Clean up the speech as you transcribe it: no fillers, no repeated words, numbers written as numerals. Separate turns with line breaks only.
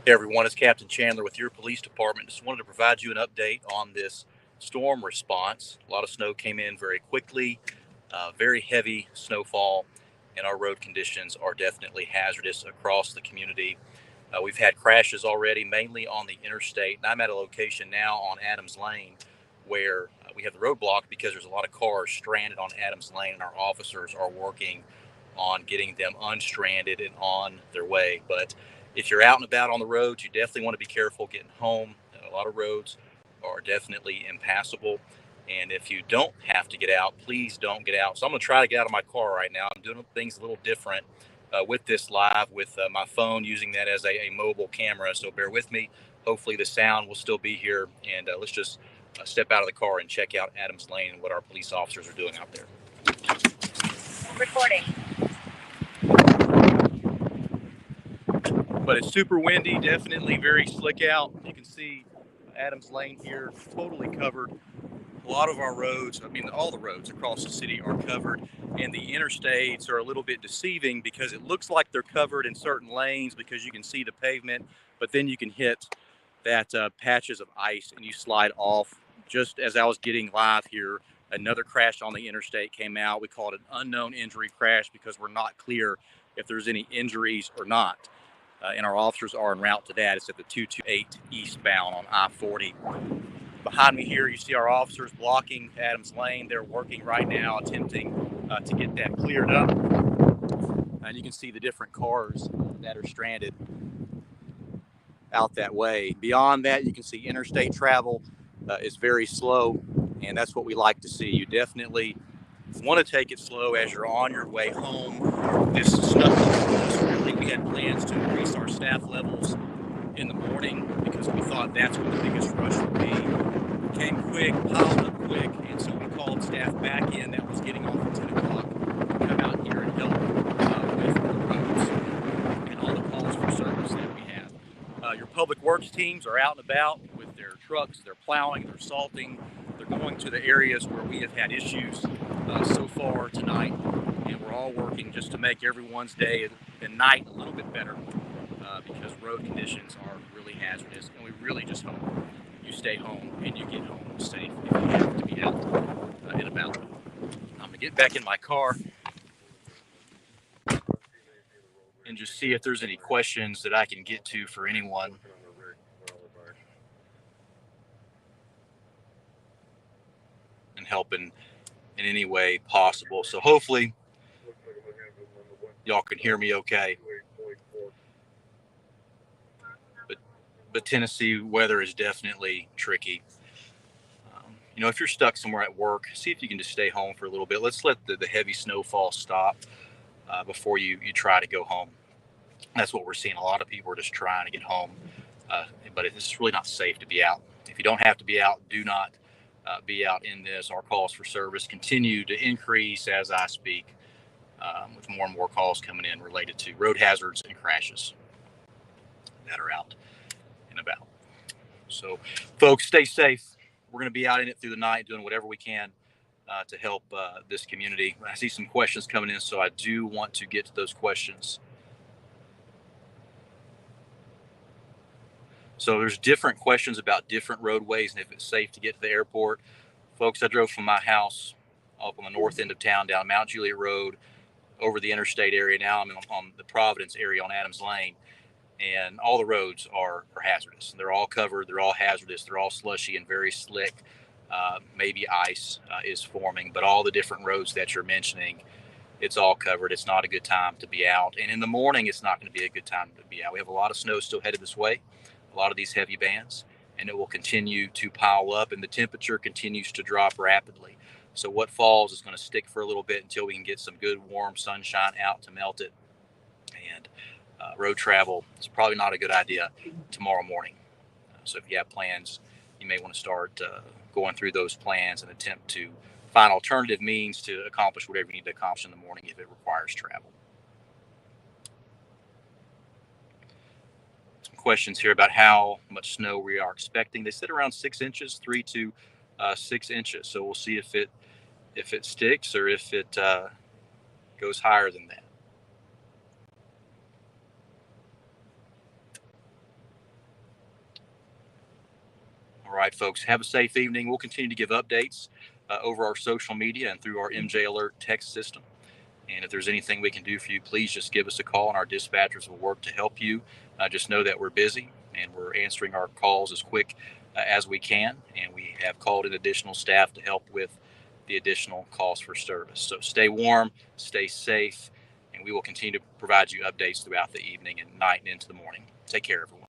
Hey everyone, it's Captain Chandler with your police department. Just wanted to provide you an update on this storm response. A lot of snow came in very quickly, very heavy snowfall, and our road conditions are definitely hazardous across the community. We've had crashes already, mainly on the interstate, and I'm at a location now on Adams Lane where we have the road blocked because there's a lot of cars stranded on Adams Lane, and our officers are working on getting them unstranded and on their way. But if you're out and about on the roads, you definitely want to be careful getting home. A lot of roads are definitely impassable. And if you don't have to get out, please don't get out. So I'm going to try to get out of my car right now. I'm doing things a little different with this live with my phone, using that as a mobile camera. So bear with me. Hopefully the sound will still be here. And let's just step out of the car and check out Adams Lane and what our police officers are doing out there. Recording. But it's super windy, definitely very slick out. You can see Adams Lane here totally covered. A lot of our roads, all the roads across the city are covered, and the interstates are a little bit deceiving because it looks like they're covered in certain lanes because you can see the pavement, but then you can hit that patches of ice and you slide off. Just as I was getting live here, another crash on the interstate came out. We called it an unknown injury crash because we're not clear if there's any injuries or not. And our officers are en route to that. It's at the 228 eastbound on I-40. Behind me here, you see our officers blocking Adams Lane. They're working right now, attempting to get that cleared up. And you can see the different cars that are stranded out that way. Beyond that, you can see interstate travel is very slow, and that's what we like to see. You definitely want to take it slow as you're on your way home. This snow, we had plans to increase our staff levels in the morning because we thought that's what the biggest rush would be. It came quick, piled up quick, and so we called staff back in that was getting off at 10 o'clock to come out here and help with the roads and all the calls for service that we have. Your public works teams are out and about with their trucks. They're plowing, they're salting, they're going to the areas where we have had issues so far tonight, and we're all working just to make everyone's day and night a little bit better because road conditions are really hazardous, and we really just hope you stay home and you get home safe if you have to be out and about. I'm going to get back in my car and just see if there's any questions that I can get to for anyone. And help in any way possible. So hopefully y'all can hear me okay. But Tennessee weather is definitely tricky. If you're stuck somewhere at work, see if you can just stay home for a little bit. Let's let the heavy snowfall stop before you try to go home. That's what we're seeing. A lot of people are just trying to get home, but it's really not safe to be out. If you don't have to be out, do not be out in this. Our calls for service continue to increase as I speak, with more and more calls coming in related to road hazards and crashes that are out and about. So, folks, stay safe. We're going to be out in it through the night doing whatever we can to help this community. I see some questions coming in, so I do want to get to those questions. So there's different questions about different roadways and if it's safe to get to the airport. Folks, I drove from my house up on the north end of town down Mount Juliet Road over the interstate area. Now I'm on the Providence area on Adams Lane, and all the roads are hazardous. They're all covered. They're all hazardous. They're all slushy and very slick. Maybe ice is forming, but all the different roads that you're mentioning, it's all covered. It's not a good time to be out. And in the morning, it's not going to be a good time to be out. We have a lot of snow still headed this way, a lot of these heavy bands, and it will continue to pile up, and the temperature continues to drop rapidly. So what falls is going to stick for a little bit until we can get some good warm sunshine out to melt it. And road travel is probably not a good idea tomorrow morning. So if you have plans, you may want to start going through those plans and attempt to find alternative means to accomplish whatever you need to accomplish in the morning if it requires travel. Some questions here about how much snow we are expecting. They said around 6 inches, 3 to 6 inches. So we'll see if it sticks or if it goes higher than that. All right, folks, have a safe evening. We'll continue to give updates over our social media and through our MJ Alert text system. And if there's anything we can do for you, please just give us a call, and our dispatchers will work to help you. Just know that we're busy and we're answering our calls as quick as we can. And we have called in additional staff to help with the additional calls for service. So stay warm, stay safe, and we will continue to provide you updates throughout the evening and night and into the morning. Take care, everyone.